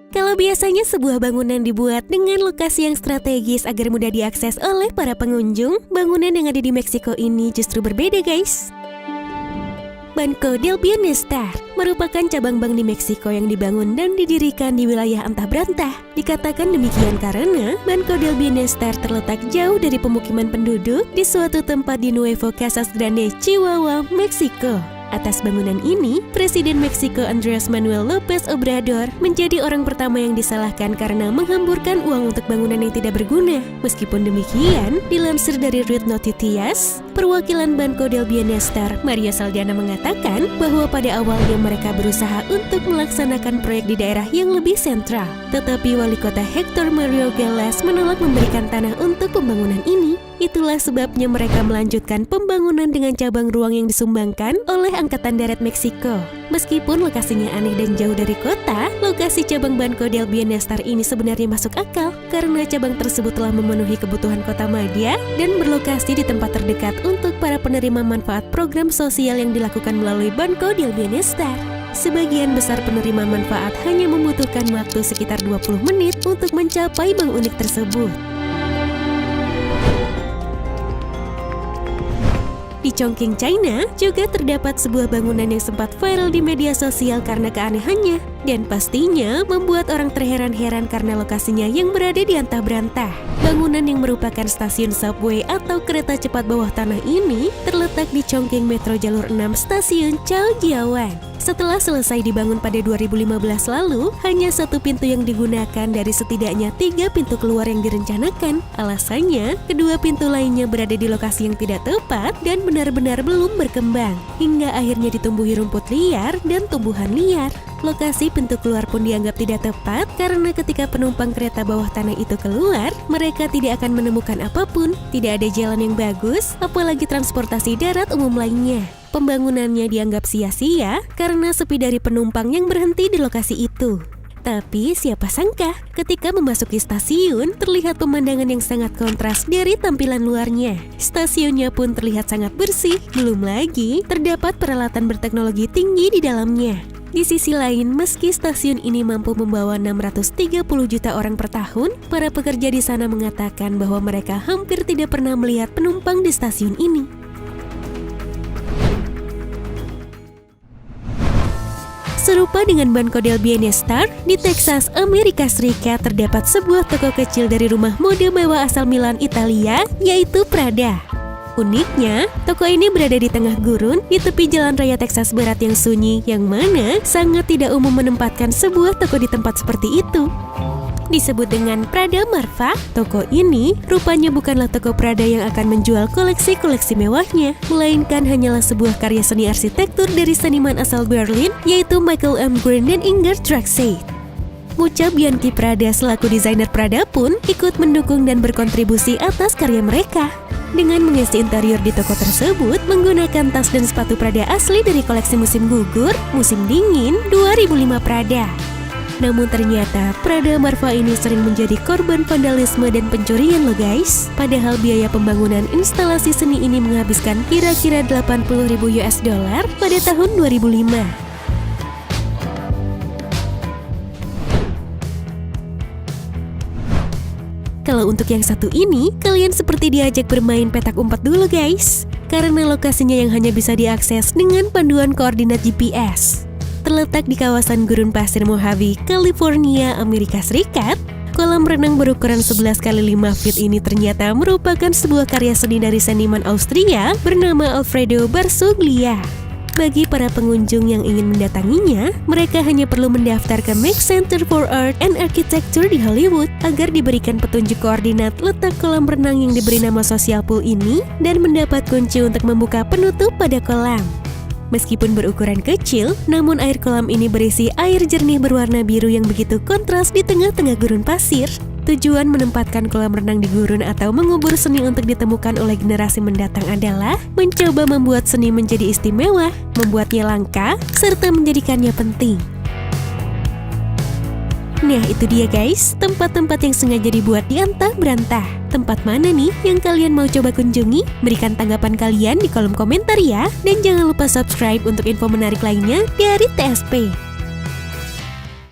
Kalau biasanya sebuah bangunan dibuat dengan lokasi yang strategis agar mudah diakses oleh para pengunjung, bangunan yang ada di Meksiko ini justru berbeda, guys. Banco del Bienestar merupakan cabang bank di Meksiko yang dibangun dan didirikan di wilayah antah berantah. Dikatakan demikian karena Banco del Bienestar terletak jauh dari pemukiman penduduk di suatu tempat di Nuevo Casas Grande, Chihuahua, Meksiko. Atas bangunan ini, Presiden Meksiko Andrés Manuel López Obrador menjadi orang pertama yang disalahkan karena menghamburkan uang untuk bangunan yang tidak berguna. Meskipun demikian, dilansir dari Red Noticias, perwakilan Banco del Bienestar, Maria Saldana mengatakan bahwa pada awalnya mereka berusaha untuk melaksanakan proyek di daerah yang lebih sentral. Tetapi wali kota Hector Mario Galaz menolak memberikan tanah untuk pembangunan ini. Itulah sebabnya mereka melanjutkan pembangunan dengan cabang ruang yang disumbangkan oleh Angkatan Darat Meksiko. Meskipun lokasinya aneh dan jauh dari kota, lokasi cabang Banco del Bienestar ini sebenarnya masuk akal karena cabang tersebut telah memenuhi kebutuhan kota madya dan berlokasi di tempat terdekat untuk para penerima manfaat program sosial yang dilakukan melalui Banco del Bienestar. Sebagian besar penerima manfaat hanya membutuhkan waktu sekitar 20 menit untuk mencapai bank unik tersebut. Di Chongqing, China, juga terdapat sebuah bangunan yang sempat viral di media sosial karena keanehannya. Dan pastinya membuat orang terheran-heran karena lokasinya yang berada di antah berantah. Bangunan yang merupakan stasiun subway atau kereta cepat bawah tanah ini terletak di Chongqing Metro Jalur 6 Stasiun Chaojiawan. Setelah selesai dibangun pada 2015 lalu, hanya satu pintu yang digunakan dari setidaknya 3 pintu keluar yang direncanakan. Alasannya, kedua pintu lainnya berada di lokasi yang tidak tepat dan benar-benar belum berkembang, hingga akhirnya ditumbuhi rumput liar dan tumbuhan liar. Lokasi pintu keluar pun dianggap tidak tepat karena ketika penumpang kereta bawah tanah itu keluar, mereka tidak akan menemukan apapun. Tidak ada jalan yang bagus, apalagi transportasi darat umum lainnya. Pembangunannya dianggap sia-sia karena sepi dari penumpang yang berhenti di lokasi itu. Tapi siapa sangka ketika memasuki stasiun terlihat pemandangan yang sangat kontras dari tampilan luarnya. Stasiunnya pun terlihat sangat bersih, belum lagi terdapat peralatan berteknologi tinggi di dalamnya. Di sisi lain, meski stasiun ini mampu membawa 630 juta orang per tahun, para pekerja di sana mengatakan bahwa mereka hampir tidak pernah melihat penumpang di stasiun ini. Serupa dengan Banco del Bienestar, di Texas, Amerika Serikat terdapat sebuah toko kecil dari rumah mode mewah asal Milan, Italia, yaitu Prada. Uniknya, toko ini berada di tengah gurun di tepi jalan raya Texas Barat yang sunyi, yang mana sangat tidak umum menempatkan sebuah toko di tempat seperti itu. Disebut dengan Prada Marfa, toko ini rupanya bukanlah toko Prada yang akan menjual koleksi-koleksi mewahnya, melainkan hanyalah sebuah karya seni arsitektur dari seniman asal Berlin, yaitu Michael M. Green dan Inger Traxate. Mucha Bianchi Prada selaku desainer Prada pun ikut mendukung dan berkontribusi atas karya mereka. Dengan mengisi interior di toko tersebut menggunakan tas dan sepatu Prada asli dari koleksi musim gugur, musim dingin 2005 Prada. Namun ternyata Prada Marfa ini sering menjadi korban vandalisme dan pencurian loh guys. Padahal biaya pembangunan instalasi seni ini menghabiskan kira-kira 80.000 US dollar pada tahun 2005. Kalau untuk yang satu ini, kalian seperti diajak bermain petak umpet dulu guys. Karena lokasinya yang hanya bisa diakses dengan panduan koordinat GPS. Terletak di kawasan gurun pasir Mojave, California, Amerika Serikat, kolam renang berukuran 11 x 5 feet ini ternyata merupakan sebuah karya seni dari seniman Austria bernama Alfredo Barzaglia. Bagi para pengunjung yang ingin mendatanginya, mereka hanya perlu mendaftar ke Max Center for Art and Architecture di Hollywood agar diberikan petunjuk koordinat letak kolam renang yang diberi nama Social Pool ini dan mendapat kunci untuk membuka penutup pada kolam. Meskipun berukuran kecil, namun air kolam ini berisi air jernih berwarna biru yang begitu kontras di tengah-tengah gurun pasir. Tujuan menempatkan kolam renang di gurun atau mengubur seni untuk ditemukan oleh generasi mendatang adalah mencoba membuat seni menjadi istimewa, membuatnya langka, serta menjadikannya penting. Nah itu dia guys, tempat-tempat yang sengaja dibuat di antah berantah. Tempat mana nih yang kalian mau coba kunjungi? Berikan tanggapan kalian di kolom komentar ya. Dan jangan lupa subscribe untuk info menarik lainnya dari TSP.